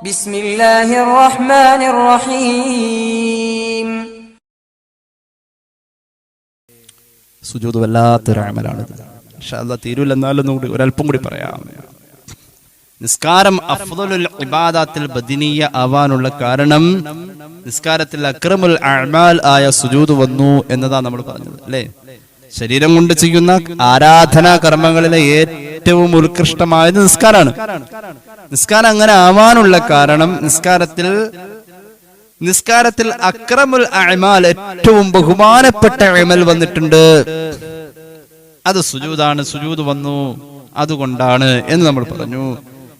ബിസ്മില്ലാഹിർ റഹ്മാനിർ റഹീം. സുജൂദ് വല്ലാത്തൊരു അമലാണിത്. ഇൻഷാ അല്ലാഹ് തീരൂല, എന്നാലും ഒരല്പം കൂടി പറയാം. നിസ്കാരം അഫ്ദലുൽ ഇബാദത്തിൽ ബദനിയ ആവാനുള്ള കാരണം നിസ്കാരത്തിൽ അക്രമുൽ അഅ്മാൽ ആയ സുജൂദ് വന്നു എന്നതാണ് നമ്മൾ പറഞ്ഞത്, അല്ലേ? ശരീരം കൊണ്ട് ചെയ്യുന്ന ആരാധനാ കർമ്മങ്ങളിലെ ഏറ്റവും ഉത്കൃഷ്ടമായത് നിസ്കാരമാണ്. നിസ്കാരം അങ്ങനെ ആവാനുള്ള കാരണം നിസ്കാരത്തിൽ അക്രമുൽ അഅ്മാൽ ഏറ്റവും ബഹുമാനപ്പെട്ട അമൽ വന്നിട്ടുണ്ട്. അത് സുജൂദാണ്. സുജൂദ് വന്നു അതുകൊണ്ടാണ് എന്ന് നമ്മൾ പറഞ്ഞു.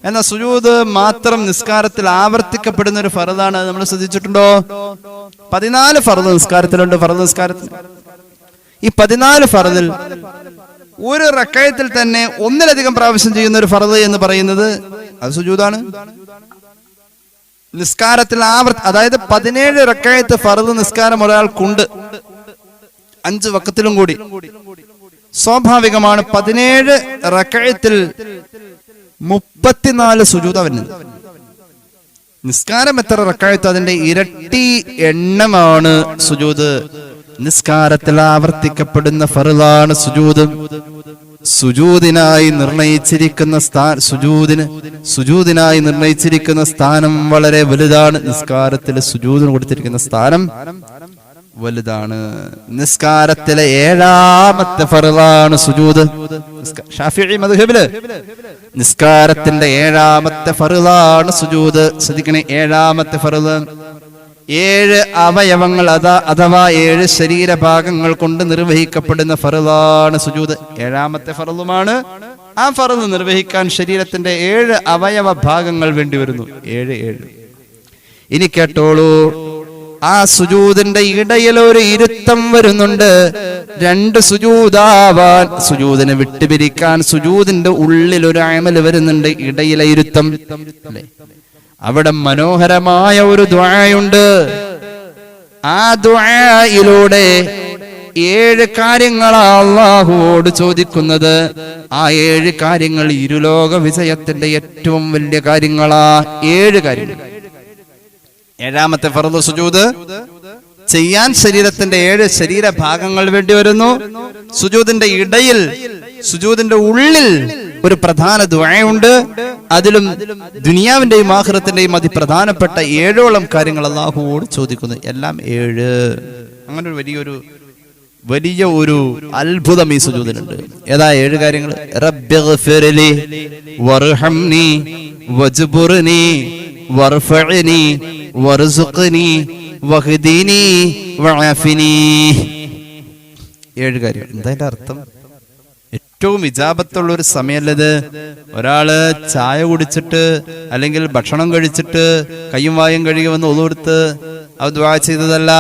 എന്നാൽ സുജൂദ് മാത്രം നിസ്കാരത്തിൽ ആവർത്തിക്കപ്പെടുന്ന ഒരു ഫർദാണ്. നമ്മൾ ശ്രദ്ധിച്ചിട്ടുണ്ടോ? 14 ഫർദ് നിസ്കാരത്തിലുണ്ട്. ഫർദ് നിസ്കാരത്തിൽ ഈ 14 ഫർദിൽ ഒരു റക്അത്തിൽ തന്നെ ഒന്നിലധികം പ്രാവശ്യം ചെയ്യുന്ന ഒരു ഫർദ് എന്ന് പറയുന്നത് അത് സുജൂദാണ്. നിസ്കാരത്തിൽ അതായത് 17 റക്അത്ത് ഫർദ് നിസ്കാരം ഒരാൾക്കുണ്ട് 5 വഖത്തിലും കൂടി. സ്വാഭാവികമാണ് 17 റക്അത്തിൽ 34 സുജൂദ് വരുന്നത്. നിസ്കാരം എത്ര റക്അത്ത് അതിന്റെ ഇരട്ടി എണ്ണമാണ് സുജൂദ്. നിസ്കാരത്തിൽ ആവർത്തിക്കപ്പെടുന്ന ഫർളാണ് സുജൂദ്. സുജൂദിനായി നിർണയിച്ചിരിക്കുന്ന സ്ഥാനം വളരെ വലുതാണ്. നിസ്കാരത്തിൽ സുജൂദിന് കൊടുത്തിരിക്കുന്ന സ്ഥാനം വലുതാണ്. നിസ്കാരത്തിലെ 7ാമത്തെ ഫർളാണ് സുജൂദ്. ശാഫിഈ മദ്ഹബില് നിസ്കാരത്തിന്റെ 7ാമത്തെ ഫർളാണ് സുജൂദ്. ശ്രദ്ധിക്കണേ, 7ാമത്തെ ഫർള് 7 അവയവങ്ങൾ അഥവാ 7 ശരീരഭാഗങ്ങൾ കൊണ്ട് നിർവഹിക്കപ്പെടുന്ന ഫർളാണ് സുജൂദ്. 7ാമത്തെ ഫർളുമാണ്. ആ ഫർള് നിർവഹിക്കാൻ ശരീരത്തിന്റെ 7 അവയവ ഭാഗങ്ങൾ വേണ്ടി വരുന്നു. 7. ഇനി കേട്ടോളൂ, ആ സുജൂദിന്റെ ഇടയിൽ ഒരു ഇരുത്തം വരുന്നുണ്ട്. 2 സുജൂദാവാൻ, സുജൂദിനെ വിട്ടുപിരിക്കാൻ സുജൂദിന്റെ ഉള്ളിൽ ഒരു അമൽ വരുന്നുണ്ട്, ഇടയിലെ ഇരുത്തം, അല്ലേ? അവിടെ മനോഹരമായ ഒരു ദുആയുണ്ട്. ആ ദുആയിലൂടെ 7 കാര്യങ്ങളാ അല്ലാഹുവോട് ചോദിക്കുന്നത്. ആ 7 കാര്യങ്ങൾ ഇരുലോക വിജയത്തിന്റെ ഏറ്റവും വലിയ കാര്യങ്ങളാ. 7 കാര്യങ്ങൾ. 7ാമത്തെ ഫർദ് സുജൂദ് ചെയ്യാൻ ശരീരത്തിന്റെ 7 ശരീരഭാഗങ്ങൾ വേണ്ടി വരുന്നു. സുജൂദിന്റെ ഇടയിൽ, സുജൂദിന്റെ ഉള്ളിൽ ഒരു പ്രധാന ദുആയുണ്ട്. അതിലും ദുനിയാവിന്റെയും ആഖിറത്തിന്റെയും അതിപ്രധാനപ്പെട്ട 7ഓളം കാര്യങ്ങൾ അല്ലാഹുവോട് ചോദിക്കുന്നു. എല്ലാം 7. അങ്ങനെ ഒരു വലിയ ഒരു അത്ഭുതം ഈ സുജൂദിനുണ്ട്. ഏതാ 7 കാര്യങ്ങൾ? റബ്ബിഗ്ഫിർലി വർഹംനി വജ്ബുർനി വർഫഅനി വർസുഖ്നി വഹ്ദിനി വഅഫിനി. 7 കാര്യം. എന്താ അതിന്റെ അർത്ഥം? ഏറ്റവും ഇജാബത്തുള്ള ഒരു സമയമല്ലത്. ഒരാള് ചായ കുടിച്ചിട്ട് അല്ലെങ്കിൽ ഭക്ഷണം കഴിച്ചിട്ട് കയ്യും വായും കഴുകി വന്ന് ഒതുകൊടുത്ത് അത് ദുആ ചെയ്തതല്ല.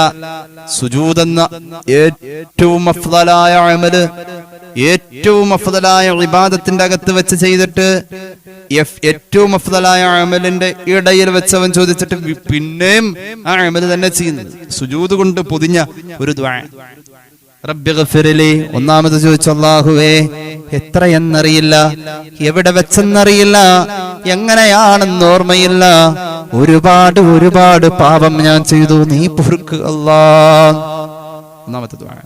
സുജൂദ് എന്ന ഏറ്റവും അഫ്ളലായ അമല്, ഏറ്റവും അഫ്ളലായ ഇബാദത്തിന്റെ അകത്ത് വെച്ച് ചെയ്തിട്ട് ഏറ്റവും അഫ്ളലായ അമലിന്റെ ഇടയിൽ വെച്ചവൻ ചോദിച്ചിട്ട് പിന്നെയും ആ അമല് തന്നെ ചെയ്യുന്നത്. സുജൂദ് കൊണ്ട് പൊതിഞ്ഞ ഒരു ദുആ. റബ്ബിഗ്ഫിർലി, ഒന്നാമത് ചോദിച്ചു അല്ലാഹുവേ എത്രയെന്നറിയില്ല, എവിടെ വെച്ചെന്നറിയില്ല, എങ്ങനെയാണെന്ന് ഓർമ്മയില്ല, ഒരുപാട് പാപം ഞാൻ ചെയ്തു, നീ പൊറുക്ക് അല്ലാഹ്. ഒന്നാമത്തെ ദുആ.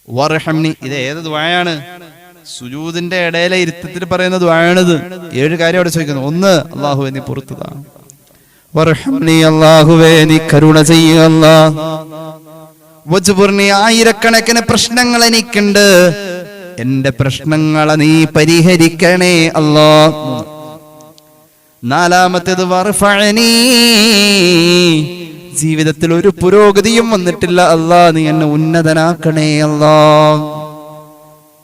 വർഹംനി, ഇത് ഏത് ദുആയാണ്? സുജൂദിന്റെ ഇടയിലെ ഇരുത്തത്തിൽ പറയുന്ന ദുആയാണിത്. 7 കാര്യം അവിടെ ചോദിക്കുന്നു. 1, അല്ലാഹുവേ നീ പൊറുത്തതാ. വർഹംനി, അല്ലാഹുവേ നീ കരുണ ചെയ്യുക അല്ലാഹ്. വജ്ബുർനി, ആയിരക്കണക്കിന് പ്രശ്നങ്ങൾ എനിക്കുണ്ട്, എന്റെ പ്രശ്നങ്ങളെ നീ പരിഹരിക്കണേ അല്ലാഹ്. 4ാമത്തേത് വർഫഅനി, ജീവിതത്തിൽ ഒരു പുരോഗതിയും വന്നിട്ടില്ല അല്ലാഹ്, നീ എന്നെ ഉന്നതനാക്കണേ അല്ലാഹ്.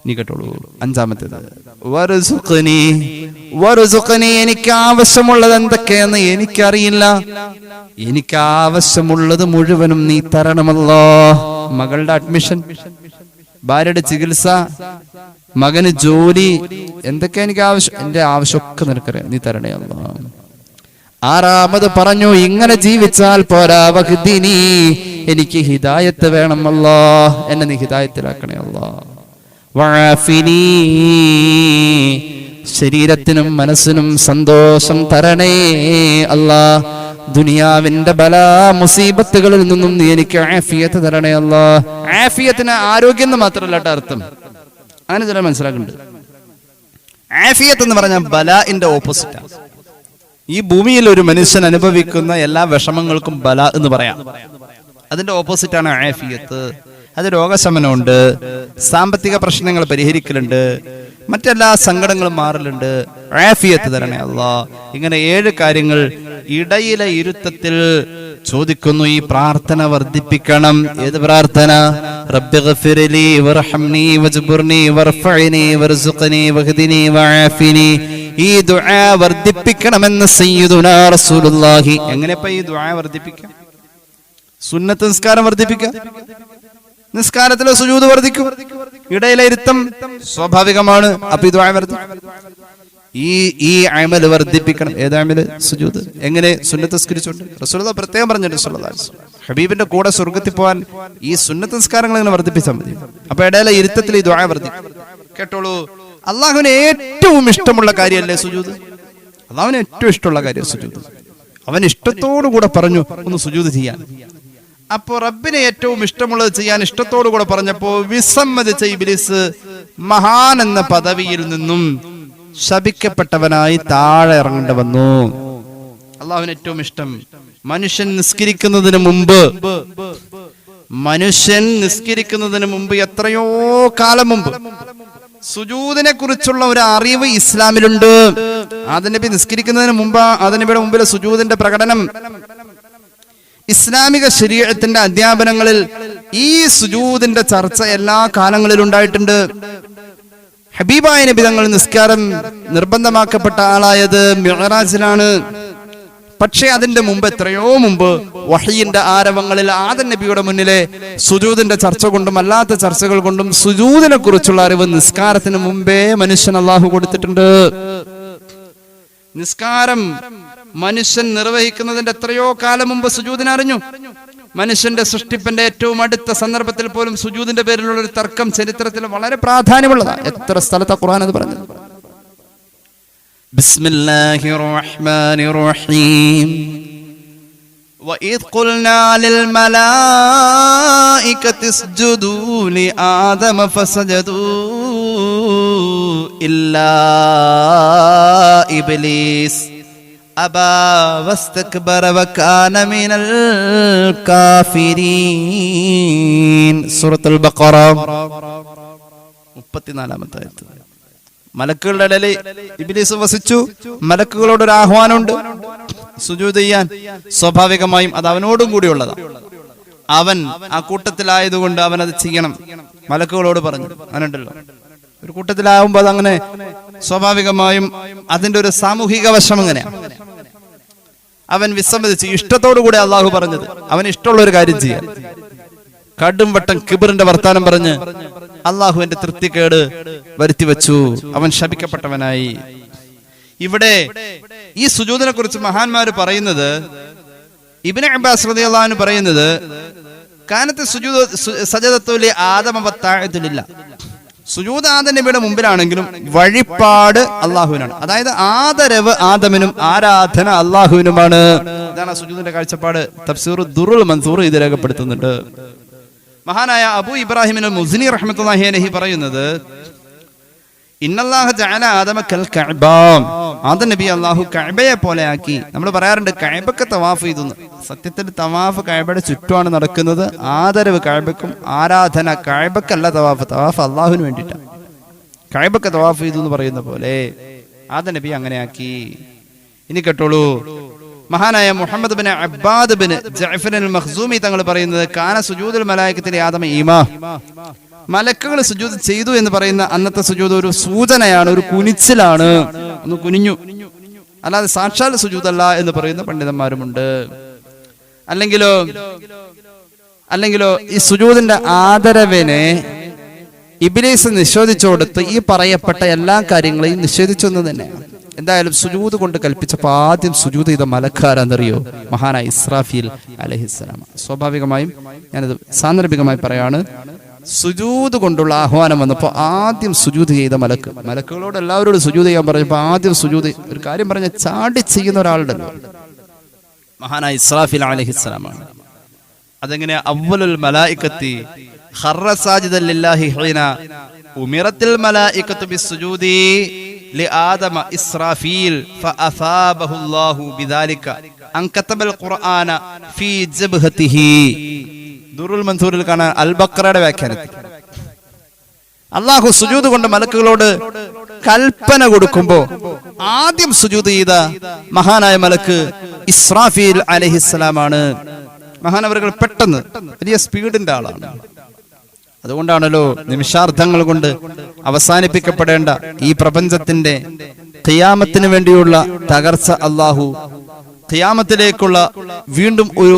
നീ കേട്ടോളൂ. 5ാമത്തേത് വർസുഖ്നി, എനിക്ക് ആവശ്യമുള്ളത് എന്തൊക്കെയെന്ന് എനിക്കറിയില്ല, എനിക്ക് ആവശ്യമുള്ളത് മുഴുവനും നീ തരണമല്ലോ. മകളുടെ അഡ്മിഷൻ, ഭാര്യയുടെ ചികിത്സ, മകന് ജോലി, എന്തൊക്കെ എനിക്ക് ആവശ്യം, എന്റെ ആവശ്യമൊക്കെ നിനക്കറിയാം, നീ തരണേ അല്ലാഹ്. 6ാമത് പറഞ്ഞു, ഇങ്ങനെ ജീവിച്ചാൽ പോരാ, വഹ്ദിനി, എനിക്ക് ഹിദായത്ത് വേണം അല്ലാഹ്, എന്നെ നീ ഹിദായത്തിലാക്കണേ അല്ലാഹ്. വഅഫിനി, ശരീരത്തിനും മനസ്സിനും സന്തോഷം തരണേ അല്ലാ. ദുനിയാവിന്റെ ബലാ മുസീബത്തുകളിൽ നിന്നും നീ എനിക്ക് ആഫിയത്ത് തരണേ അല്ലാ. ആഫിയത്തിന് ആരോഗ്യം എന്ന് മാത്രമല്ല കേട്ടോ അർത്ഥം, അങ്ങനെ ചില മനസ്സിലാക്കുന്നുണ്ട്. ആഫിയത്ത് എന്ന് പറഞ്ഞാൽ ബലാഇന്റെ ഓപ്പോസിറ്റാണ്. ഈ ഭൂമിയിൽ ഒരു മനുഷ്യൻ അനുഭവിക്കുന്ന എല്ലാ വിഷമങ്ങൾക്കും ബല എന്ന് പറയാം. അതിന്റെ ഓപ്പോസിറ്റാണ് ആഫിയത്ത്. അത് രോഗശമനമുണ്ട്, സാമ്പത്തിക പ്രശ്നങ്ങൾ പരിഹരിക്കലുണ്ട്, മറ്റെല്ലാ സങ്കടങ്ങളും മാറലുണ്ട്. ആഫിയത്ത് തരണേ അല്ലാ. ഇങ്ങനെ 7 കാര്യങ്ങൾ ഇടയിലെ ഇരുത്തത്തിൽ ചോദിക്കുന്നു. ഈ പ്രാർത്ഥന വർദ്ധിപ്പിക്കണം. ഏത് പ്രാർത്ഥന? റബ്ബിഗ്ഫിർലി വർഹംനി വജ്ബുർനി വർഫഅനി വർസുഖ്നി വഹ്ദിനി വആഫിനി. ഈ ദുആ വർദ്ധിപ്പിക്കണമെന്ന് സയ്യിദുനാ റസൂലുള്ളാഹി. എങ്ങനെയപ്പ ഈ ദുആ വർദ്ധിപ്പിക്കാം? സുന്നത്ത് നിസ്കാരം വർദ്ധിപ്പിക്കാം. നിസ്കാരത്തിലെ സുജൂദ് വർദ്ധിക്കും, ഇടയിലെ ഇരുത്തം സ്വാഭാവികമാണ്. അപ്പൊ ഈ ദുആ വർദ്ധിക്കും. ഈ അമൽ വർദ്ധിപ്പിക്കണം. ഏത് അമൽ? സുജൂദ്. എങ്ങനെ? സുന്നത്ത് നിസ്കരിച്ചുകൊണ്ട്. റസൂലുള്ളാഹി പ്രത്യേകം പറഞ്ഞിട്ടുണ്ട് സല്ലല്ലാഹു അലൈഹി വസല്ലം, ഹബീബിന്റെ കൂടെ സ്വർഗ്ഗത്തിൽ പോകാൻ ഈ സുന്നത്ത് നിസ്കാരങ്ങൾ ഇങ്ങനെ വർദ്ധിപ്പിച്ചാൽ മതി. അപ്പൊ ഇടയിലെ ഇരുത്തത്തിൽ ഈ ദുആ വർദ്ധിക്കും. കേട്ടോളൂ, അള്ളാഹുവിന് ഏറ്റവും ഇഷ്ടമുള്ള കാര്യമല്ലേ സുജൂദ്? അള്ളാഹുവിന് ഏറ്റവും ഇഷ്ടമുള്ള കാര്യം സുജൂദ്. അവൻ ഇഷ്ടത്തോടു കൂടെ പറഞ്ഞു ഒന്ന് സുജൂദ് ചെയ്യാൻ. അപ്പോ റബ്ബിനെ ഏറ്റവും ഇഷ്ടമുള്ളത് ചെയ്യാൻ ഇഷ്ടത്തോടു കൂടെ പറഞ്ഞപ്പോ വിസമ്മതിച്ച ഇബ്ലീസ് മഹാൻ എന്ന പദവിയിൽ നിന്നും ശപിക്കപ്പെട്ടവനായി താഴെ ഇറങ്ങേണ്ടി വന്നു. അള്ളാഹുവിന് ഏറ്റവും ഇഷ്ടം മനുഷ്യൻ നിസ്കരിക്കുന്നതിന് മുമ്പ് എത്രയോ കാലം മുമ്പ് സുജൂദിനെ കുറിച്ചുള്ള ഒരു അറിവ് ഇസ്ലാമിലുണ്ട്. ആദം നബി നിസ്കരിക്കുന്നതിന് മുമ്പ് ആദം നബിയുടെ മുമ്പിലെ സുജൂദിന്റെ പ്രകടനം ഇസ്ലാമിക ശരീഅത്തിന്റെ അധ്യാപനങ്ങളിൽ ഈ സുജൂദിന്റെ ചർച്ച എല്ലാ കാലങ്ങളിലും ഉണ്ടായിട്ടുണ്ട്. ഹബീബായ നബി തങ്ങൾ നിസ്കാരം നിർബന്ധമാക്കപ്പെട്ട ആളായത് മിഅ്റാജിലാണ്. പക്ഷേ അതിന്റെ മുമ്പ്, എത്രയോ മുമ്പ് വഹയിന്റെ ആരവങ്ങളിൽ ആദം നബിയുടെ മുന്നിലെ സുജൂദിന്റെ ചർച്ച കൊണ്ടും അല്ലാത്ത ചർച്ചകൾ കൊണ്ടും സുജൂദിനെ കുറിച്ചുള്ള അറിവ് നിസ്കാരത്തിന് മുമ്പേ മനുഷ്യൻ അല്ലാഹു കൊടുത്തിട്ടുണ്ട്. നിസ്കാരം മനുഷ്യൻ നിർവഹിക്കുന്നതിന്റെ എത്രയോ കാലം മുമ്പ് സുജൂദിനെ അറിഞ്ഞു. മനുഷ്യന്റെ സൃഷ്ടിപ്പിന്റെ ഏറ്റവും അടുത്ത സന്ദർഭത്തിൽ പോലും സുജൂദിന്റെ പേരിലുള്ള ഒരു തർക്കം ചരിത്രത്തിൽ വളരെ പ്രാധാന്യമുള്ളതാണ്. എത്ര സ്ഥലത്ത് ഖുർആൻ അത് പറഞ്ഞത്? ബിസ്മില്ലാഹിർ റഹ്മാനിർ റഹീം. വഇദ് ഖുൽനാ ലിൽ മലായികതി ഇസ്ജുദൂ ലി ആദമ ഫസജദൂ ഇല്ലാ ഇബ്ലീസ് അബാ വസ്തക്ബറ വകാന മിനൽ കാഫിരീൻ. സൂറത്തുൽ ബഖറ 34-ാമത്തെ ആയത്ത്. മലക്കുകളുടെ ഇടയിൽ ഇബ്ലീസ് വസിച്ചു. മലക്കുകളോടൊരു ആഹ്വാനമുണ്ട് സുജൂദ് ചെയ്യാൻ. സ്വാഭാവികമായും അത് അവനോടും കൂടിയുള്ളതാണ്. അവൻ ആ കൂട്ടത്തിലായതുകൊണ്ട് അവൻ അത് ചെയ്യണം. മലക്കുകളോട് പറഞ്ഞു. അവനുണ്ടല്ലോ ഒരു കൂട്ടത്തിലാവുമ്പോൾ അതങ്ങനെ സ്വാഭാവികമായും അതിന്റെ ഒരു സാമൂഹിക വശം എങ്ങനെയാണ്? അവൻ വിസമ്മതിച്ചു. ഇഷ്ടത്തോടു കൂടെ അള്ളാഹു പറഞ്ഞത് അവന് ഇഷ്ടമുള്ള ഒരു കാര്യം ചെയ്യാൻ. കടും വട്ടം കിബറിന്റെ വർത്താനം പറഞ്ഞ് അള്ളാഹുവിന്റെ തൃപ്തിക്കേട് വരുത്തി വെച്ചു. അവൻ ശപിക്കപ്പെട്ടവനായി. ഇവിടെ ഈ സുജൂദിനെ കുറിച്ച് മഹാന്മാര് പറയുന്നത്, ഇബ്നു അബ്ബാസ് റളിയല്ലാഹു അൻഹു പറയുന്നത്, കാനത്ത് സുജൂദ് സജദത്തു ലി ആദമ വത്തഅതു ലില്ലാഹ്. സുജൂദ് ആദം നബിയുടെ മുമ്പിലാണെങ്കിലും വഴിപാട് അള്ളാഹുവിനാണ്. അതായത് ആദരവ് ആദമിനും ആരാധന അള്ളാഹുവിനുമാണ്. ഇതാണ് സുജൂദിന്റെ കാഴ്ചപ്പാട്. തഫ്സീർ ദുറുൽ മൻസൂർ ഇത് രേഖപ്പെടുത്തുന്നുണ്ട്. മഹാനായ അബൂ ഇബ്രാഹിം മുസ്നി റഹ്മത്തുള്ളാഹി അലൈഹി പറയുന്നത്, ഇന്നല്ലാഹ ജഅല ആദമ കൽ കഅബ. ആദം നബി അല്ലാഹു കഅബയെ പോലെ ആക്കി. നമ്മൾ പറയാറുണ്ട് കഅബക്ക് തവാഫ് ചെയ്തു. സത്യത്തിൽ തവാഫ് കഅബയുടെ ചുറ്റുമാണ് നടക്കുന്നത്. ആദരവ് കഅബക്കും ആരാധന കഅബക്കല്ല തവാഫ്. തവാഫ് അല്ലാഹുവിന് വേണ്ടിയിട്ടാണ്. കഅബക്ക് തവാഫ് ചെയ്തു എന്ന് പറയുന്ന പോലെ ആദം നബി അങ്ങനെ ആക്കി. ഇനി കേട്ടോളൂ, മഹാനായ മുഹമ്മദ് ബിൻ അബ്ബാദ് ബിൻ ജഅഫർ അൽ മഖ്സൂമി തങ്ങൾ പറയുന്നത്, കാന സുജൂദുൽ മലായികത്തിൽ ആദമ ഈമാ. മലക്കുകൾ സുജൂദ് ചെയ്തു എന്ന് പറയുന്ന അന്നത്തെ സുജൂദ് ഒരു സൂചനയാണ്, ഒരു കുനിച്ചിലാണ്. ഒന്ന് കുനിഞ്ഞു, അല്ലാതെ സാക്ഷാൽ സുജൂദല്ല എന്ന് പറയുന്ന പണ്ഡിതന്മാരുമുണ്ട്. അല്ലെങ്കിലോ ഈ സുജൂദിന്റെ ആദരവിനെ ഇബ്ലീസ് നിഷേധിച്ചു കൊടുത്ത് ഈ പറയപ്പെട്ട എല്ലാ കാര്യങ്ങളെയും നിഷേധിച്ചു എന്ന് തന്നെയാണ്. എന്തായാലും സുജൂദ് കൊണ്ട് കൽപ്പിച്ചപ്പോൾ ആദ്യം സുജൂദ് ചെയ്ത മലക്കാരെന്നറിയോ? മഹാനായ ഇസ്രാഫീൽ അലൈഹിസ്സലാം. സ്വാഭാവികമായും ഞാനത് സാന്ദർഭികമായി പറയാണ്. സുജൂദ് കൊണ്ടുള്ള ആഹ്വാനം വന്നപ്പോൾ ആദ്യം സുജൂദ് ചെയ്ത മലക്കുകളോട് എല്ലാവരോടും സുജൂദ് ചെയ്യാൻ പറഞ്ഞപ്പോൾ ആദ്യം സുജൂദ്, ഒരു കാര്യം പറഞ്ഞ ചാടി ചെയ്യുന്ന ഒരാളുണ്ടല്ലോ, മഹാനായ ഇസ്രാഫീൽ അലൈഹിസ്സലാമാണ്. അതെങ്ങനെ? അവ്വലുൽ മലായികത്തി ഖറ സാജിദൻ ലില്ലാഹി ഹീന ഉമിറത്തിൽ മലായികത്തു ബിസ്സുജൂദി ലിആദമ ഇസ്രാഫീൽ ഫഅസാബഹു അല്ലാഹു ബിദാലിക അൻ കതബൽ ഖുർആന ഫീ ജബ്ഹതിഹി. ദുറുൽ മൻസൂറിൽ കാണാൻ അൽ ബഖറയുടെ വ്യാഖ്യാനത്തിൽ അല്ലാഹു സുജൂദ് കൊണ്ട് മലക്കുകളോട് കൽപ്പന കൊടുക്കുമ്പോ ആദ്യം സുജൂദ് ചെയ്ത മഹാനായ മലക്ക് ഇസ്രാഫീൽ അലൈഹിസ്സലാമാണ്. മഹാനവറുകൾ പെട്ടെന്ന് വലിയ സ്പീഡിന്റെ ആളാണ്. അതുകൊണ്ടാണല്ലോ നിമിഷാർദ്ധങ്ങൾ കൊണ്ട് അവസാനിപ്പിക്കപ്പെടേണ്ട ഈ പ്രപഞ്ചത്തിന്റെ ഖിയാമത്തിന് വേണ്ടിയുള്ള തകർച്ച അല്ലാഹു ഖിയാമത്തിലേക്കുള്ള വീണ്ടും ഒരു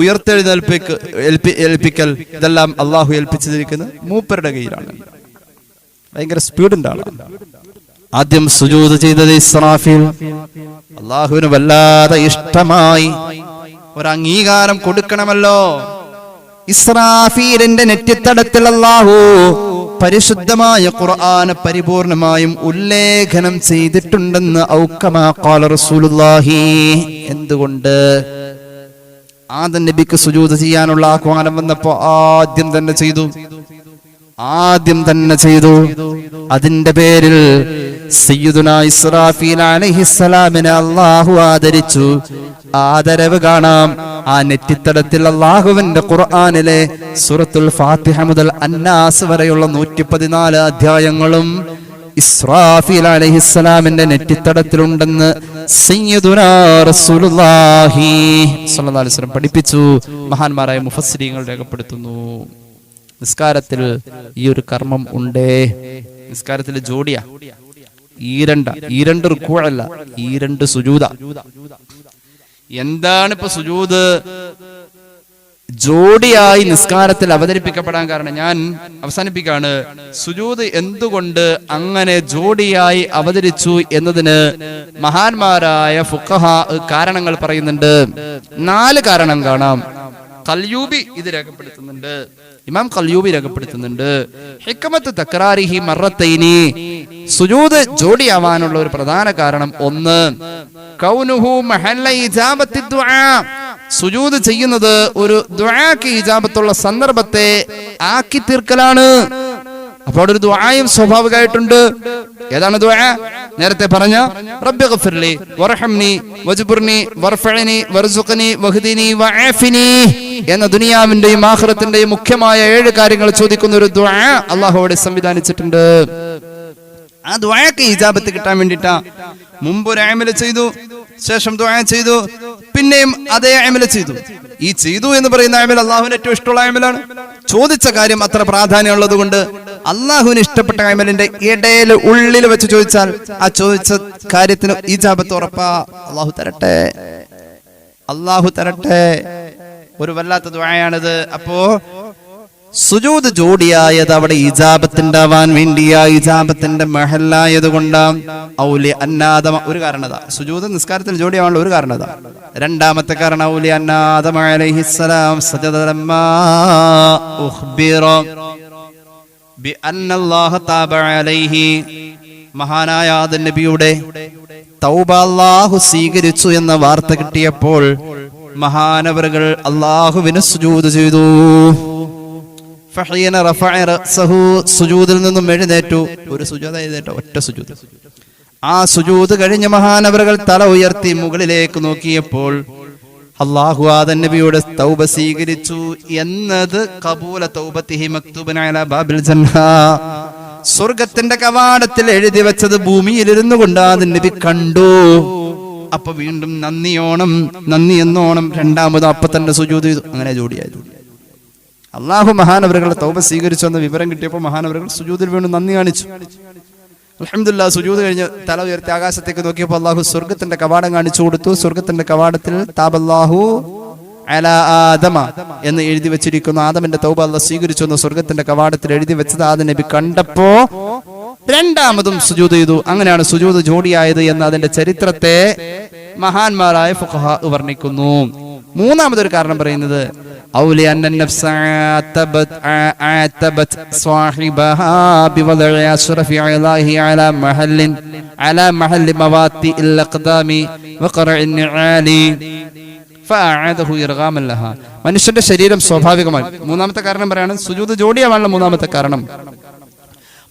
ഉയർത്തെഴുന്നേൽപ്പിക്കൽ ഇതെല്ലാം അല്ലാഹു ഏൽപ്പിച്ചിരിക്കുന്നത് മൂപ്പരുടെ കയ്യിലാണ്. ഭയങ്കര സ്പീഡിന്റെ ആളാണ്. ആദ്യം സുജൂദ് ചെയ്തത് ഇസ്രാഫീൽ. അല്ലാഹുവിന് വല്ലാതെ ഇഷ്ടമായി. ഒരു അംഗീകാരം കൊടുക്കണമല്ലോ. ഇസ്രാഫീലിന്റെ നെറ്റിത്തടത്തിൽ അല്ലാഹു പരിശുദ്ധമായ ഖുർആൻ പരിപൂർണമായും ഉല്ലേഖനം ചെയ്തിട്ടുണ്ടെന്ന് ഔകമാ ഖാല റസൂലുള്ളാഹി. എന്തുകൊണ്ട്? ആദം നബിക്ക് സുജൂദ് ചെയ്യാനുള്ള ആഹ്വാനം വന്നപ്പോ ആദ്യം തന്നെ ചെയ്തു. അതിന്റെ പേരിൽ സയ്യിദുനാ ഇസ്രാഫീൽ അലൈഹിസ്സലാമിനെ അല്ലാഹു ആദരിച്ചു. ആദരവ് കാണാം ആ നെറ്റിത്തടത്തിൽ അല്ലാഹുവിന്റെ ഖുർആനിലെ സൂറത്തുൽ ഫാത്തിഹ മുതൽ അന്നാസ് വരെയുള്ള 114 അധ്യായങ്ങളും ഇസ്രാഫീൽ അലൈഹിസ്സലാമിന്റെ നെറ്റിത്തടത്തിലുണ്ടെന്ന് സയ്യിദുനാ റസൂലുള്ളാഹി സ്വല്ലല്ലാഹു അലൈഹി വസല്ലം പഠിപ്പിച്ചു. മഹാന്മാരായ മുഫസ്സിരീങ്ങൾ രേഖപ്പെടുത്തുന്നു. നിസ്കാരത്തിൽ ഈ ഒരു കർമ്മം ഉണ്ടേ. നിസ്കാരത്തിൽ ജോഡിയാ, ഈ രണ്ട് റുക്കൂഅല്ല, ഈ രണ്ട് സുജൂദ. എന്താണ് ഇപ്പൊ സുജൂദ് ജോഡിയായി നിസ്കാരത്തിൽ അവതരിപ്പിക്കപ്പെടാൻ കാരണം? ഞാൻ അവസാനിപ്പിക്കാണ്. സുജൂദ് എന്തുകൊണ്ട് അങ്ങനെ ജോഡിയായി അവതരിച്ചു എന്നതിന് മഹാന്മാരായ ഫുഖഹാ കാരണങ്ങൾ പറയുന്നുണ്ട്. 4 കാരണം കാണാം. ഖൽയൂബി ഇത് രേഖപ്പെടുത്തുന്നുണ്ട്, ഇമാം ഖൽയൂബി രേഖപ്പെടുത്തുന്നുണ്ട്. ഹിക്മത്ത് തക്രാരിഹി മറത്തൈനി, സുജൂദ് ജോഡിയാവാനുള്ള ഒരു പ്രധാന കാരണം 1 കൗനുഹു മഹല്ല ഇജാബത്തി ദുആ, സുജൂദ് ചെയ്യുന്നത് ഒരു ദുആക്ക് ഇജാബത്തുള്ള സന്ദർഭത്തെ ആക്കി തീർക്കലാണ്. അപ്പോൾ ഒരു ദുആയും സ്വാഭാവികമായിട്ടുണ്ട്. ഏതാണ് ദുആ? നേരത്തെ പറഞ്ഞ റബ്ബി ഗഫിർലി വർഹംനി വജ്ബുർനി വർഫഅനി വർസുഖ്നി വഹ്ദിനി വആഫിനി എന്ന ദുനിയാവിന്റെയും ആഖിറത്തിന്റെയും മുഖ്യമായ 7 കാര്യങ്ങൾ ചോദിക്കുന്ന ഒരു ദുആ അല്ലാഹുവോട് സംവിധാനിച്ചിട്ടുണ്ട്. ആ ദുആക്ക് ഇജാബത്ത് കിട്ടാൻ വേണ്ടിട്ടാ മുമ്പ് ഒരു അമൽ ചെയ്തു, ശേഷം ദുആ ചെയ്തു, പിന്നെയും അതേ അമൽ ചെയ്തു. ഈ ചെയ്തു എന്ന് പറയുന്ന അമൽ അല്ലാഹുവിന് ഏറ്റവും ഇഷ്ടമുള്ള അമലാണ്. ചോദിച്ച കാര്യം അത്ര പ്രാധാന്യമുള്ളത് കൊണ്ട് അല്ലാഹുവിന് ഇഷ്ടപ്പെട്ട അമലിന്റെ ഇടയിൽ ഉള്ളിൽ വെച്ച് ചോദിച്ചാൽ ആ ചോദിച്ച കാര്യത്തിന് ഇജാബത്ത് ഉറപ്പാ. അല്ലാഹു തരട്ടെ. ഒരു വല്ലാത്ത ദുആയാണിത്. അപ്പോ സുജൂദ് ജോഡിയായത് അവിടെ ഇജാബത്തുണ്ടാവാൻ വേണ്ടിയാ, ഇജാബത്തിന്റെ മഹല്ലായത് കൊണ്ടാം. ഔലി അന്നാദമ ഒരു കാരണത, സുജൂദ് നിസ്കാരത്തിൽ ജോഡിയാവാനുള്ള ഒരു കാരണത. രണ്ടാമത്തെ കാരണം ഔലി അന്നാദമ അലൈഹിസ്സലാം സജദ ലമ്മാ ഉഖ്ബിറ ബി അന്നല്ലാഹ തഅബ അലൈഹി, മഹാനായ ആദം നബിയുടെ തൗബ അല്ലാഹു സ്വീകരിച്ചു എന്ന വാർത്ത കിട്ടിയപ്പോൾ മഹാനവറുകൾ അല്ലാഹുവിന് സുജൂദ് ചെയ്തു. ഫഹീന റഫഅ റഅസഹു, സുജൂദിൽ നിന്നും എഴുന്നേറ്റു. ഒരു സുജൂദ് എഴുന്നേറ്റു, ഒറ്റ സുജൂദ്. ആ സുജൂദ് കഴിഞ്ഞ മഹാനവറുകൾ തല ഉയർത്തി മുകളിലേക്ക് നോക്കിയപ്പോൾ അല്ലാഹു ആദം നബിയുടെ തൗബ സ്വീകരിച്ചു എന്നത് ഖബൂല തൗബതിഹി മക്തൂബൻ അലാ ബാബിൽ ജന്ന, സ്വർഗത്തിന്റെ കവാടത്തിൽ എഴുതി വെച്ചത് ഭൂമിയിൽ ഇരുന്നു കൊണ്ട് ആദം നബി കണ്ടു. അപ്പൊ വീണ്ടും നന്ദി എന്നോണം രണ്ടാമത് അപ്പൊ തന്നെ സുജൂദ് ചെയ്തു. അങ്ങനെ ജോഡിയായത്. അള്ളാഹു മഹാനവറുകളുടെ തൗബ സ്വീകരിച്ചു എന്ന വിവരം കിട്ടിയപ്പോൾ മഹാനവറുകൾ സുജൂദിൽ വീണ്ടും നന്ദി കാണിച്ചു. അൽഹംദുലില്ലാഹ്. സുജൂദ് കഴിഞ്ഞ് തല ഉയർത്തി ആകാശത്തേക്ക് നോക്കിയപ്പോൾ അള്ളാഹു സ്വർഗത്തിന്റെ കവാടം കാണിച്ചു കൊടുത്തു. സ്വർഗത്തിന്റെ കവാടത്തിൽ താബല്ലാഹു അലാ ആദമ എന്ന് എഴുതി വെച്ചിരിക്കുന്നു. ആദമിന്റെ തൗബ അല്ലാഹു സ്വീകരിച്ചു എന്ന് സ്വർഗത്തിന്റെ കവാടത്തിൽ എഴുതി വെച്ചത് ആദം നബി കണ്ടപ്പോ രണ്ടാമതും സുജൂദ് ചെയ്തു. അങ്ങനെയാണ് സുജൂദ് ജോഡിയായത് എന്ന് അതിന്റെ ചരിത്രത്തെ മഹാന്മാരായ ഫുഖഹാ വർണ്ണിക്കുന്നു. മൂന്നാമതൊരു കാരണം പറയുന്നത് أو لأن النفس عاتبت صاحبها بوضع أشرف أعضائه على محل مواتئ الأقدام وقرع النعال فأعاده إرغاما لها. മനുഷ്യന്റെ ശരീരം സ്വാഭാവികമായി, മൂന്നാമത്തെ കാരണം പറയാണ് സുജൂദ് ജോഡിയാവാനുള്ള മൂന്നാമത്തെ കാരണം,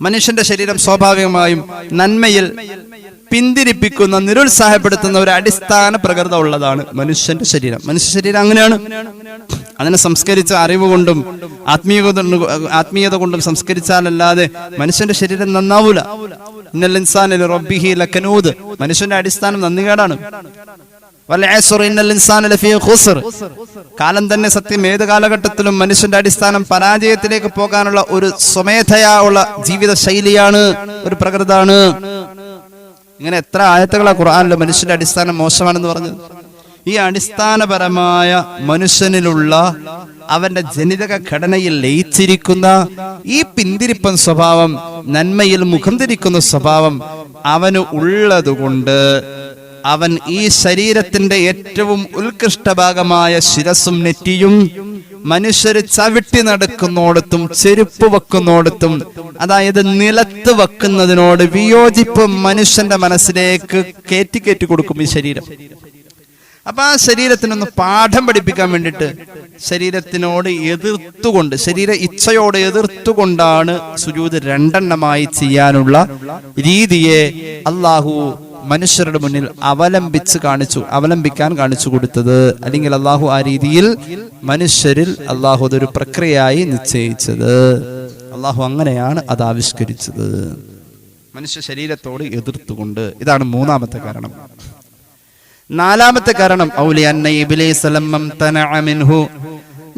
മനുഷ്യന്റെ ശരീരം സ്വാഭാവികമായും നന്മയിൽ പിന്തിരിപ്പിക്കുന്ന, നിരുത്സാഹപ്പെടുത്തുന്ന ഒരു അടിസ്ഥാന പ്രകൃതം ഉള്ളതാണ് മനുഷ്യന്റെ ശരീരം. മനുഷ്യ ശരീരം അങ്ങനെയാണ്. അതിനെ സംസ്കരിച്ച അറിവ് കൊണ്ടും ആത്മീയത കൊണ്ടും സംസ്കരിച്ചാലല്ലാതെ മനുഷ്യന്റെ ശരീരം നന്നാവൂല. ഇന്നൽ ഇൻസാന ലിറബ്ബിഹി ലകനൂദ്. മനുഷ്യന്റെ അടിസ്ഥാനം നന്ദികേടാണ്. കാലം തന്നെ സത്യം. ഏത് കാലഘട്ടത്തിലും മനുഷ്യന്റെ അടിസ്ഥാനം പരാജയത്തിലേക്ക് പോകാനുള്ള ഒരു സ്വമേധയാ ഉള്ള ജീവിത ശൈലിയാണ്, ഒരു പ്രകൃതാണ്. ഇങ്ങനെ എത്ര ആയത്തുകളാ ഖുർആനിൽ മനുഷ്യന്റെ അടിസ്ഥാനം മോശമാണെന്ന് പറഞ്ഞത്. ഈ അടിസ്ഥാനപരമായ മനുഷ്യനിലുള്ള അവന്റെ ജനിതക ഘടനയിൽ ലയിച്ചിരിക്കുന്ന ഈ പിന്തിരിപ്പൻ സ്വഭാവം, നന്മയിൽ മുഖം തിരിക്കുന്ന സ്വഭാവം അവന് ഉള്ളതുകൊണ്ട് അവൻ ഈ ശരീരത്തിന്റെ ഏറ്റവും ഉത്കൃഷ്ട ഭാഗമായ ശിരസും നെറ്റിയും മനുഷ്യര് ചവിട്ടി നടക്കുന്നോടത്തും ചെരുപ്പ് വെക്കുന്നോടത്തും, അതായത് നിലത്ത് വെക്കുന്നതിനോട് വിയോജിപ്പ് മനുഷ്യന്റെ മനസ്സിലേക്ക് കയറ്റി കൊടുക്കും ഈ ശരീരം. അപ്പൊ ആ ശരീരത്തിനൊന്ന് പാഠം പഠിപ്പിക്കാൻ വേണ്ടിയിട്ട് ശരീരത്തിനോട് എതിർത്തുകൊണ്ട്, ശരീര ഇച്ഛയോട് എതിർത്തുകൊണ്ടാണ് സുജൂദ് രണ്ടെണ്ണമായി ചെയ്യാനുള്ള രീതിയെ അള്ളാഹു മനുഷ്യരുടെ മുന്നിൽ അവലംബിക്കാൻ കാണിച്ചു കൊടുത്തത്. അല്ലെങ്കിൽ അള്ളാഹു ആ രീതിയിൽ മനുഷ്യരിൽ അള്ളാഹു അതൊരു പ്രക്രിയയായി നിശ്ചയിച്ചത്. അള്ളാഹു അങ്ങനെയാണ് അത് ആവിഷ്കരിച്ചത്, മനുഷ്യ ശരീരത്തോട് എതിർത്തുകൊണ്ട്. ഇതാണ് മൂന്നാമത്തെ കാരണം. നാലാമത്തെ കാരണം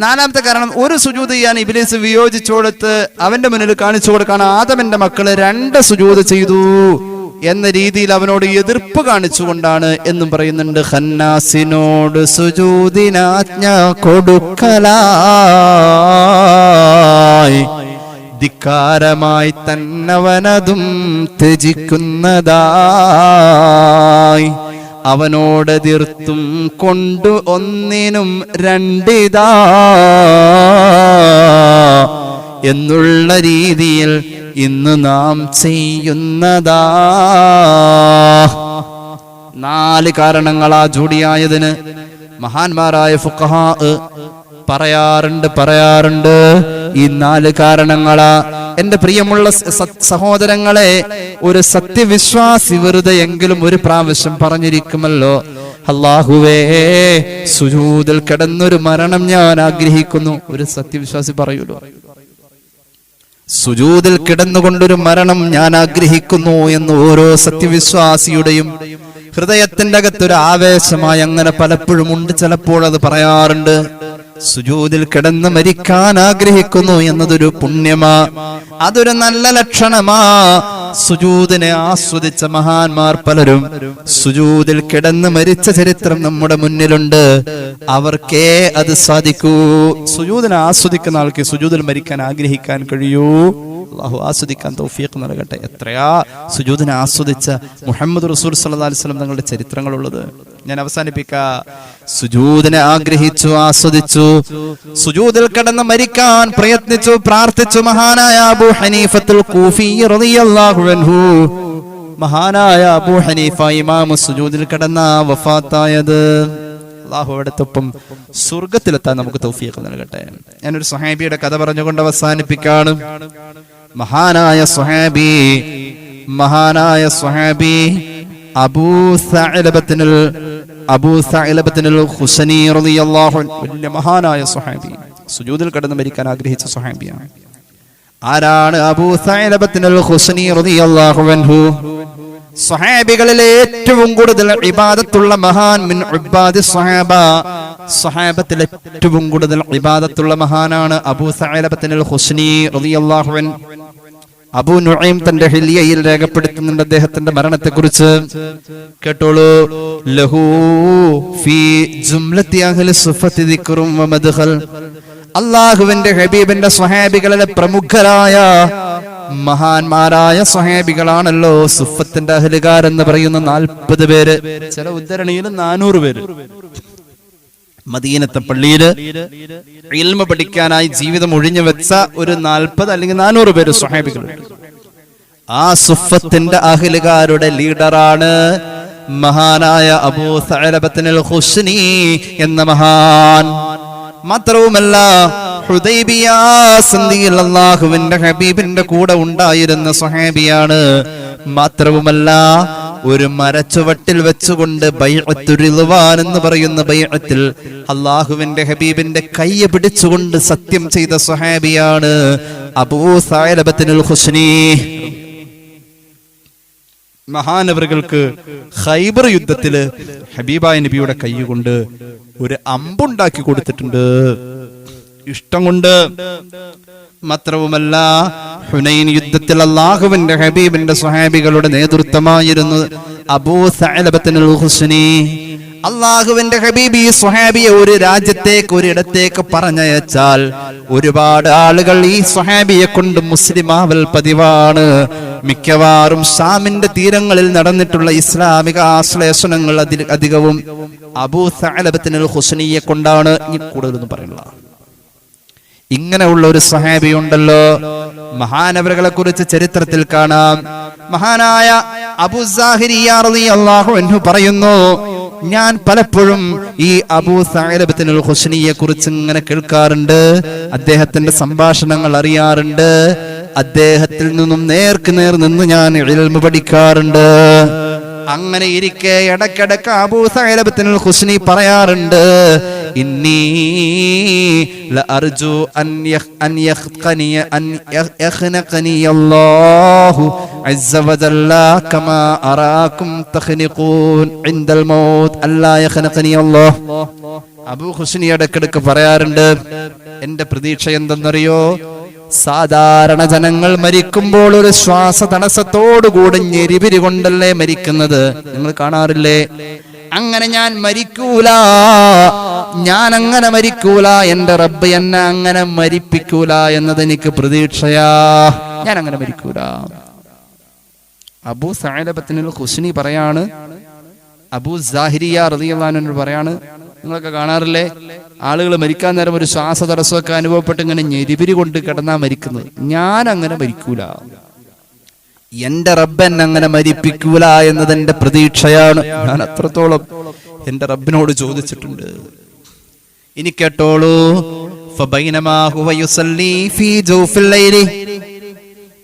നാലാമത്തെ കാരണം, ഒരു സുജൂദ് ചെയ്യാൻ ഇബ്ലീസ് വിയോജിച്ചു കൊടുത്ത് അവന്റെ മുന്നിൽ കാണിച്ചു കൊടുക്കാൻ ആദമിന്റെ മക്കള് 2 സുജൂദ് ചെയ്തു എന്ന രീതിയിൽ അവനോട് എതിർപ്പ് കാണിച്ചുകൊണ്ടാണ് എന്നും പറയുന്നുണ്ട്. ഖന്നാസിനോട് സുജൂദിനാജ്ഞ കൊടുക്കലായി ധിക്കാരമായി തന്നവനതും ത്യജിക്കുന്നതായി അവനോട് എതിർത്തും കൊണ്ട് ഒന്നിനും 2 എന്നുള്ള രീതിയിൽ ഇന്ന് നാം ചെയ്യുന്നതാ. 4 കാരണങ്ങളാ ജോഡിയായതിന് മഹാന്മാരായ ഫുഖഹാ പറയാറുണ്ട്. ഈ 4 കാരണങ്ങളാ എന്റെ പ്രിയമുള്ള സഹോദരങ്ങളെ, ഒരു സത്യവിശ്വാസി വെറുതെ എങ്കിലും ഒരു പ്രാവശ്യം പറഞ്ഞിരിക്കുമല്ലോ, അല്ലാഹുവേ സുജൂദിൽ കിടന്നൊരു മരണം ഞാൻ ആഗ്രഹിക്കുന്നു. ഒരു സത്യവിശ്വാസി പറയൂലോ, സുജൂദിൽ കിടന്നുകൊണ്ടൊരു മരണം ഞാൻ ആഗ്രഹിക്കുന്നു എന്ന് ഓരോ സത്യവിശ്വാസിയുടെയും ഹൃദയത്തിന്റെ അകത്തൊരു ആവേശമായി അങ്ങനെ പലപ്പോഴും ഉണ്ട്. ചിലപ്പോൾ അത് പറയാറുണ്ട്. സുജൂദിൽ കിടന്ന് മരിക്കാൻ ആഗ്രഹിക്കുന്നു എന്നതൊരു പുണ്യമാ, അതൊരു നല്ല ലക്ഷണമാ. സുജൂദിനെ ആസ്വദിച്ച മഹാന്മാർ പലരും സുജൂദിൽ കിടന്ന് മരിച്ച ചരിത്രം നമ്മുടെ മുന്നിലുണ്ട്. അവർക്കേ അത് സാധിക്കൂ. സുജൂദിനെ ആസ്വദിക്കുന്ന ആൾക്ക് സുജൂദിൽ മരിക്കാൻ ആഗ്രഹിക്കാൻ കഴിയൂ. അല്ലാഹു ആസ്വദിക്കാൻ തൗഫീഖ് നൽകട്ടെ. എത്രയാ സുജൂദിനെ ആസ്വദിച്ച മുഹമ്മദ് റസൂൽ സല്ലല്ലാഹു അലൈഹി വസല്ലം തങ്ങളുടെ ചരിത്രങ്ങളുള്ളത്. ഞാൻ അവസാനിപ്പിക്കാം. സുജൂദിനെ ആഗ്രഹിച്ചു, ആസ്വദിച്ചു, സുജൂദിൽ കിടന്ന് മരിക്കാൻ പ്രയത്നിച്ചു, പ്രാർത്ഥിച്ചു. മഹാനായ അബൂ ഹനീഫത്തുൽ കൂഫി റളിയല്ലാഹു അൻഹു, മഹാനായ അബൂ ഹനീഫ ഇമാമു സുജൂദിൽ കിടന്ന വഫാത്തായത്. അല്ലാഹു അടുത്തൊപ്പം സ്വർഗ്ഗത്തിലെത്താൻ നമുക്ക് തൗഫീഖ് നൽകട്ടെ. ഞാനൊരു സ്വഹാബിയുടെ കഥ പറഞ്ഞുകൊണ്ട് അവസാനിപ്പിക്കാണ്. മഹാനായ സ്വഹാബി അബൂ സഅലബത്തുൽ ഖുശനി റളിയല്ലാഹു അൻഹു, വലിയ മഹാനായ സ്വഹാബി, സുജൂദിൽ കിടന്ന് മരിക്കാൻ ആഗ്രഹിച്ച സ്വഹാബിയാണ്. ആരാണ് അബൂ സഅലബത്തുൽ ഖുശനി റളിയല്ലാഹു അൻഹു? സ്വഹാബികളിലെ ഏറ്റവും കൂടുതൽ ഇബാദത്തുള്ള മഹാൻ, മിൻ ഇബാദി സ്വഹാബ, സ്വഹാബത്തിൽ ഏറ്റവും കൂടുതൽ ഇബാദത്തുള്ള മഹാനാണ് അബൂ സഅലബത്തുൽ ഖുശനി റളിയല്ലാഹു അൻഹു. അബൂ നുഐം തന്റെ ഹില്യയിൽ രേഖപ്പെടുത്തുന്നുണ്ട് അദ്ദേഹത്തിന്റെ മരണത്തെക്കുറിച്ച്. കേട്ടോളൂ. ലഹു ഫീ ജുംലത്തി അഹ്ലി സുഫത്തി ദിക്റും വ മദ്ഖൽ. അല്ലാഹുവിന്റെ ഹബീബിന്റെ സ്വഹാബികളിലെ പ്രമുഖരായ മഹാന്മാരായ സ്വഹാബികളാണല്ലോ സുഫത്തിന്റെ അഹ്ലുകാർ എന്ന് പറയുന്ന 40 പേര്. ചില ഉദ്ധരണിയിൽ 400 പേര്. മദീനത്തെ പള്ളിയിൽ ഇൽമ പഠിക്കാനായി ജീവിതം ഒഴിഞ്ഞു വെച്ച ഒരു 40 അല്ലെങ്കിൽ 400 പേര് സ്വഹാബികളുണ്ട്. ആ സുഫത്തിന്റെ അഹ്ലുകാരുടെ ലീഡറാണ് മഹാനായ അബൂ സഅലബത്തുൽ ഖുശ്നി എന്ന മഹാൻ. മാത്രവുമല്ല ഹുദൈബിയ സന്ധിയിൽ അല്ലാഹുവിന്റെ ഹബീബിന്റെ കൂടെ ഉണ്ടായിരുന്ന സ്വഹാബിയാണ്. മാത്രവുമല്ല ഒരു മരച്ചുവട്ടിൽ വെച്ചുകൊണ്ട് ബൈഅത്തുർ റിദ്വാൻ എന്ന് പറയുന്ന ബൈഅത്തിൽ അല്ലാഹുവിന്റെ ഹബീബിന്റെ കൈ പിടിച്ചുകൊണ്ട് സത്യം ചെയ്ത സ്വഹാബിയാണ് അബൂ സഅലബത്തുൽ ഖുശ്നി. മഹാനവറുകൾക്ക് ഖൈബർ യുദ്ധത്തില് ഹബീബായ നബിയുടെ കൈ കൊണ്ട് ഒരു അമ്പുണ്ടാക്കി കൊടുത്തിട്ടുണ്ട്, ഇഷ്ടം കൊണ്ട്. മാത്രവുമല്ല ഹുനൈൻ യുദ്ധത്തിൽ അല്ലാഹുവിന്റെ ഹബീബിന്റെ സ്വഹാബികളുടെ നേതൃത്വമായിരുന്നു അബൂ സഅലബത്തുൽ ഖുശ്നി. അല്ലാഹുവിന്റെ ഹബീബ് ഈ സ്വഹാബിയെ ഒരു രാജ്യത്തേക്ക് ഒരിടത്തേക്ക് പറഞ്ഞയച്ചാൽ ഒരുപാട് ആളുകൾ ഈ സ്വഹാബിയെ കൊണ്ട് മുസ്ലിമാവൽ പതിവാണ്. മിക്കവാറും ഷാമിന്റെ തീരങ്ങളിൽ നടന്നിട്ടുള്ള ഇസ്ലാമിക ആശ്ലേഷണങ്ങൾ അധികവും അബൂ സഅലബത്തുൽ ഖുശ്നിയെ കൊണ്ടാണ്. ഇനി കൂടുതലൊന്നും പറയണില്ല. ഇങ്ങനെയുള്ള ഒരു സ്വഹാബി ഉണ്ടല്ലോ. മഹാനവറുകളെ കുറിച്ച് ചരിത്രത്തിൽ കാണാം. മഹാനായ അബൂ സാഹിരിയ റളിയല്ലാഹു അൻഹു പറയുന്നു, ഞാൻ പലപ്പോഴും ഈ അബൂ സഅലബത്തുൽ ഖുശ്നിയെ കുറിച്ച് ഇങ്ങനെ കേൾക്കാറുണ്ട്, അദ്ദേഹത്തിന്റെ സംഭാഷണങ്ങൾ അറിയാറുണ്ട്, അദ്ദേഹത്തിൽ നിന്നും നേർക്ക് നേർ നിന്ന് ഞാൻ ഇൽമു പഠിക്കാറുണ്ട്. അങ്ങനെ ഇരിക്കെ ഇടയ്ക്കിടയ്ക്ക് അബൂ സഅലബത്തുൽ ഖുശ്നി പറയാറുണ്ട്, ഇന്നി ലഅർജു അൻ യഖ്നഖനി അല്ലാഹു അസ്സ വജല്ല കമാ അറാകും തഖ്നിഖൂൻ ഇൻദൽ മൗത്ത് അല്ലാ യഖ്നഖനി അല്ലാഹ്. അബൂ ഖുശ്നി ഇടയ്ക്കിടയ്ക്ക് പറയാറുണ്ട്, എന്റെ പ്രതീക്ഷ എന്തെന്നറിയോ, സാധാരണ ജനങ്ങൾ മരിക്കുമ്പോൾ ഒരു ശ്വാസ തടസ്സത്തോടുകൂടി ഞെരിപിരി കൊണ്ടല്ലേ മരിക്കുന്നത്, നിങ്ങൾ കാണാറില്ലേ? അങ്ങനെ ഞാൻ മരിക്കൂല, ഞാൻ അങ്ങനെ മരിക്കൂല, എന്റെ റബ്ബ് എന്നെ അങ്ങനെ മരിപ്പിക്കൂല എന്നത് എനിക്ക് പ്രതീക്ഷയാ, ഞാൻ അങ്ങനെ മരിക്കൂല. അബൂ സഅലബത്തുൽ ഖുശ്നി പറയാണ്, അബൂ സാഹിരിയ റളിയല്ലാഹു അൻഹു പറയാണ്, നിങ്ങളൊക്കെ കാണാറില്ലേ ആളുകൾ മരിക്കാൻ നേരം ഒരു ശ്വാസ തടസ്സമൊക്കെ അനുഭവപ്പെട്ട് ഇങ്ങനെ ഞെരിപിരി കൊണ്ട് കിടന്നാ മരിക്കുന്നത്, ഞാൻ അങ്ങനെ മരിക്കൂല, എന്റെ റബ്ബൻ അങ്ങനെ മരിപ്പിക്കൂല എന്നത് എന്റെ പ്രതീക്ഷയാണ്. ഞാൻ അത്രത്തോളം എന്റെ റബ്ബിനോട് ചോദിച്ചിട്ടുണ്ട്. ഇനി കേട്ടോളൂ. ഫബൈനമാ ഹുവ യുസല്ലി ഫീ ജൗഫിൽ ലൈലി.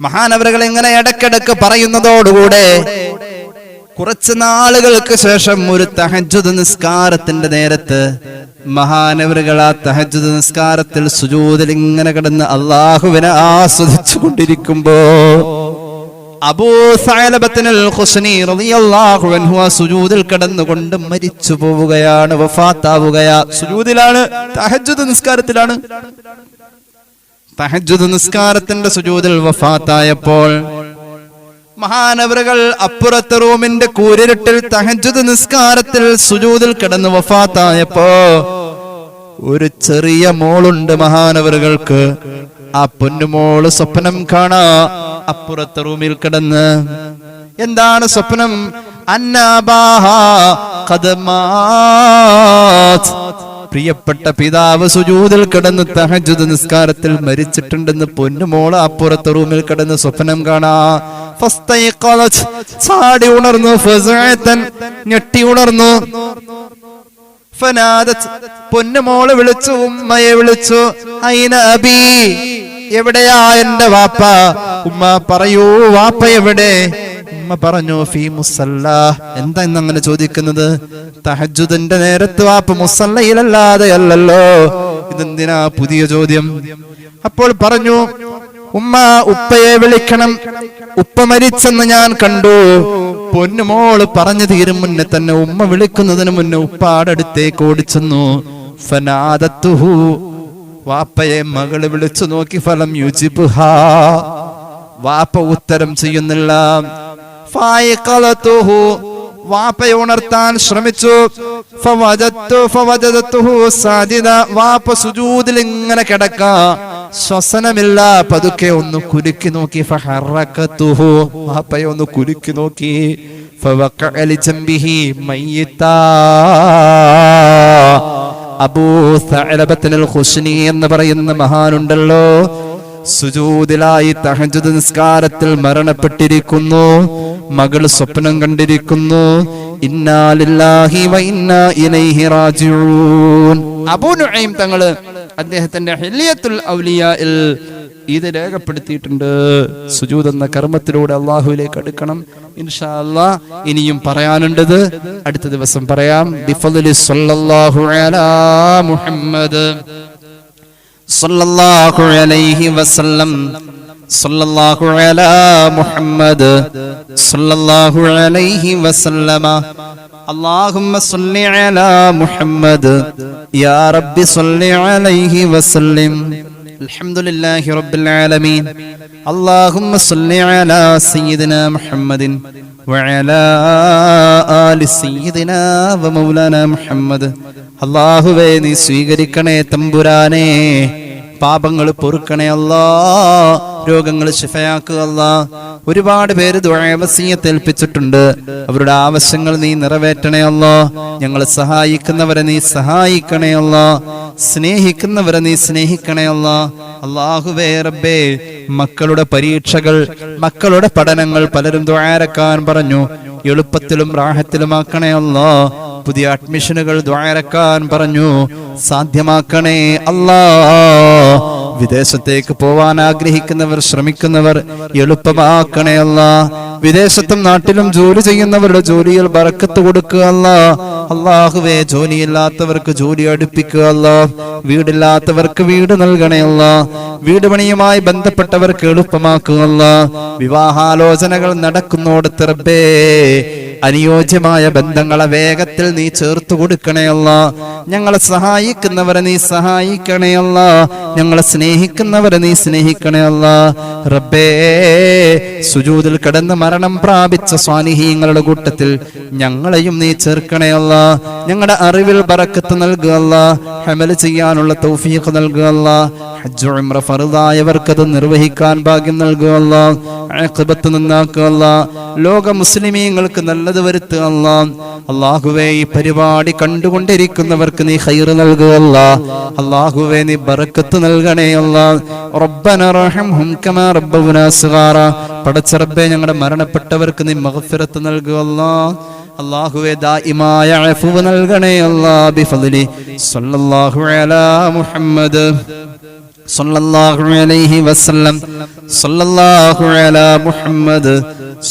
മഹാനവറുകൾ ഇങ്ങനെ ഇടയ്ക്കിടയ്ക്ക് പറയുന്നതോടുകൂടെ കുറച്ച് നാളുകൾക്ക് ശേഷം ഒരു തഹജ്ജുദ് നിസ്കാരത്തിന്റെ നേരത്ത് മഹാനവറുകൾ ആ തഹജ്ജുദ് നിസ്കാരത്തിൽ സുജൂദിൽ ഇങ്ങനെ കിടന്ന് അല്ലാഹുവിനെ ആസ്വദിച്ചു കൊണ്ടിരിക്കുമ്പോ അബൂ സഅലബത്തുൽ ഖുശ്നി റളിയല്ലാഹു അൻഹു ആ സുജൂദിൽ കിടന്നുകൊണ്ട് മരിച്ചു പോവുകയാണ്, വഫാത്താവുകയാ. സുജൂദിലാണ്, തഹജ്ജുദ് നിസ്കാരത്തിലാണ്. തഹജ്ജുദ് നിസ്കാരത്തിന്റെ സുജൂദിൽ വഫാത്തായപ്പോൾ മഹാനവറുകൾ അപ്പുറത്തെ റൂമിന്റെ കൂരിരുട്ടിൽ തഹജ്ജുദ് നിസ്കാരത്തിൽ സുജൂദിൽ കിടന്ന് വഫാത്തായപ്പോ ഒരു ചെറിയ മോളുണ്ട് മഹാനവറുകൾക്ക്. ആ പൊന്നുമോള് സ്വപ്നം കാണാ, അപ്പുറത്തെ റൂമിൽ കിടന്ന്. എന്താണ് സ്വപ്നം? പ്രിയപ്പെട്ട പിതാവ് സുജൂദിൽ കിടന്ന് തഹജ്ജുദ് നിസ്കാരത്തിൽ മരിച്ചിട്ടുണ്ടെന്ന് പൊന്നുമോള് അപ്പുറത്തെ റൂമിൽ കിടന്ന് സ്വപ്നം കാണാ. ചാടി ഉണർന്നു, ഞെട്ടി ഉണർന്നു. പൊന്നുമോള് വിളിച്ചു, ഉമ്മയെ വിളിച്ചു, ഐന അബീ, എവിടെയാ എന്റെ വാപ്പ? ഉമ്മ പറയൂ, വാപ്പ എവിടെ? ഉമ്മ പറഞ്ഞു, ഫീ മുസല്ല. എന്താ ഇന്നങ്ങനെ ചോദിക്കുന്നത്? തഹജ്ജുദിന്റെ നേരത്ത് വാപ്പ മുസല്ലയിലല്ലാതെ അല്ലല്ലോ, ഇതെന്തിനാ പുതിയ ചോദ്യം? അപ്പോൾ പറഞ്ഞു, ഉമ്മ ഉപ്പയെ വിളിക്കണം, ഉപ്പ മരിച്ചെന്ന് ഞാൻ കണ്ടു. പൊന്നുമോള് പറഞ്ഞു തീരും മുന്നേ തന്നെ ഉമ്മ വിളിക്കുന്നതിന് മുന്നേ ഉപ്പാടെ അടുത്തേക്ക് ഓടിച്ചെന്നു. ഫനാദത്തുഹു, വാപ്പയെ മകള് വിളിച്ചു നോക്കി. ഫലം യുജിബ്ഹാ, വാപ്പ ഉത്തരം ചെയ്യുന്നില്ല. ഫായിഖലതുഹു, വാപ്പയെ ഉണർത്താൻ ശ്രമിച്ചു. ഫവജദതുഹു സാജിദ, വാപ്പ സുജൂദിൽ ഇങ്ങനെ കിടക്കാ, ശ്വസനമില്ല. പതുക്കെ ഒന്ന് കുലുക്കി നോക്കി. ഫഹറകതുഹു, വാപ്പയെ ഒന്ന് കുലുക്കി നോക്കി. ഫവഖഅ ലിജംബിഹി മയ്യിതാ, അബൂ സഅലബത്തുൽ ഖുശ്നി എന്ന് പറയുന്ന മഹാനുണ്ടല്ലോ, സുജൂദിലായി തഹജ്ജുദ് നിസ്കാരത്തിൽ മരണപ്പെട്ടിരിക്കുന്നു. മകൾ സ്വപ്നം കണ്ടിരിക്കുന്നു. ഇന്നാ ലില്ലാഹി വ ഇന്നാ ഇലൈഹി റാജിഊൻ. അബൂ നുഐം തങ്ങള് അദ്ദേഹത്തിന്റെ ഹില്യത്തുൽ ഔലിയായിൽ ഇത് രേഖപ്പെടുത്തിയിട്ടുണ്ട്. സുജൂദ് എന്ന കർമ്മത്തിലൂടെ അല്ലാഹുവിലേക്ക് അടുക്കണം. ഇൻഷാ അല്ലാഹ് ഇനിയും പറയാനുണ്ടത് അടുത്ത ദിവസം പറയാം. ബിഫദ്ലി സ്വല്ലല്ലാഹു അലാ മുഹമ്മദ് സല്ലല്ലാഹു അലൈഹി വസല്ലം സല്ലല്ലാഹു അലാ മുഹമ്മദ് സല്ലല്ലാഹു അലൈഹി വസല്ലമ اللهم صل على محمد يا رب صل عليه وسلم الحمد لله رب العالمين اللهم صل على سيدنا محمد وعلى آل سيدنا ومولانا محمد അല്ലാഹുവേ നീ സ്വീകരിക്കണേ തമ്പുരാനേ, പാപങ്ങൾ പൊറുക്കണേ അല്ലാ, രോഗങ്ങൾ ശിഫയാക്കുക അല്ലാ. ഒരുപാട് പേര് ദുആ വസിയത്ത് ഏൽപ്പിച്ചിട്ടുണ്ട്. അവരുടെ ആവശ്യങ്ങൾ നീ നിറവേറ്റണേ അല്ലാ. ഞങ്ങളെ സഹായിക്കുന്നവരെ നീ സഹായിക്കണേ അല്ലാ, സ്നേഹിക്കുന്നവരെ നീ സ്നേഹിക്കണേ അല്ലാ. അല്ലാഹുവേ റബ്ബേ, മക്കളുടെ പരീക്ഷകൾ, മക്കളുടെ പഠനങ്ങൾ പലരും ദുആരക്കാൻ പറഞ്ഞു, എളുപ്പത്തിലും റാഹത്തിലുമാക്കണേ അല്ലാ. പുതിയ അഡ്മിഷനുകൾ ദുആരക്കാൻ പറഞ്ഞു, സാധ്യമാക്കണേ അല്ലാ. വിദേശത്തേക്ക് പോവാൻ ആഗ്രഹിക്കുന്നവർ, ശ്രമിക്കുന്നവർ എളുപ്പമാക്കണേ അല്ലാ. വിദേശത്തും നാട്ടിലും ജോലി ചെയ്യുന്നവരുടെ ജോലിയിൽ ബറക്കത്ത് കൊടുക്കുക അല്ലാ. അല്ലാഹുവേ, ജോലിയില്ലാത്തവർക്ക് ജോലി അടുപ്പിക്കുക അല്ലാ. വീടില്ലാത്തവർക്ക് വീട് നൽകണേ അല്ലാ. വീട് പണിയുമായി ബന്ധപ്പെട്ടവർക്ക് എളുപ്പമാക്കുക അല്ലാ. വിവാഹാലോചനകൾ നടക്കുന്നോടത്ത് റബ്ബേ, അനുയോജ്യമായ ബന്ധങ്ങളെ വേഗത്തിൽ നീ ചേർത്തു കൊടുക്കണേ അല്ലാ. ഞങ്ങളെ സഹായിക്കുന്നവരെ നീ സഹായിക്കണേ അല്ലാ. ഞങ്ങളെ സ്നേഹിക്കുന്നവരെ നീ സ്നേഹിക്കണേ അല്ലാ. റബ്ബേ, സുജൂദിൽ കിടന്ന് മരണം പ്രാപിച്ച സ്വാലിഹീങ്ങളുടെ കൂട്ടത്തിൽ ഞങ്ങളെയും നീ ചേർക്കണേ അല്ലാ. ഞങ്ങളുടെ അറിവിൽ ബറക്കത്ത് നൽകുക അല്ലാ. ഹമൽ ചെയ്യാനുള്ള തൗഫീഖ് നൽകുക അല്ലാ. ഹജ്ജ് ഉംറ ഫർദായവർക്കത് നിർവഹിക്കാൻ ഭാഗ്യം നൽകുക അല്ലാ. ആഖിബത്ത് നന്നാക്കുക അല്ലാ. ലോക മുസ്ലിമീങ്ങൾക്ക് നല്ലത് വരുത്തുക അല്ലാ. അല്ലാഹുവേ, ഈ പരിപാടി കണ്ടുകൊണ്ടിരിക്കുന്നവർക്ക് നീ ഖൈർ നൽകുക അല്ലാ. അല്ലാഹുവേ, നീ ബറക്കത്ത് നൽകണേ അല്ലാ. റബ്ബന റഹംഹും കമാ റബ്ബൗനാ സഗാറ. പടച്ച റബ്ബേ, ഞങ്ങളുടെ മരണപ്പെട്ടവർക്ക് നീ മഗ്ഫിറത്ത് നൽകുക അല്ലാ. അല്ലാഹുവേ, ദായിമായ അഫ്വ് നൽകണേ അല്ലാ. ബിഫദ്ലി സ്വല്ലല്ലാഹു അലാ മുഹമ്മദ് സല്ലല്ലാഹു അലൈഹി വസല്ലം സല്ലല്ലാഹു അലാ മുഹമ്മദ്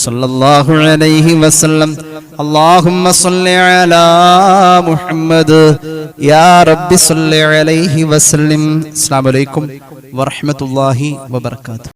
സല്ലല്ലാഹു അലൈഹി വസല്ലം اللهم صل على محمد يا رب صل عليه وسلم. السلام عليكم ورحمة الله وبركاته.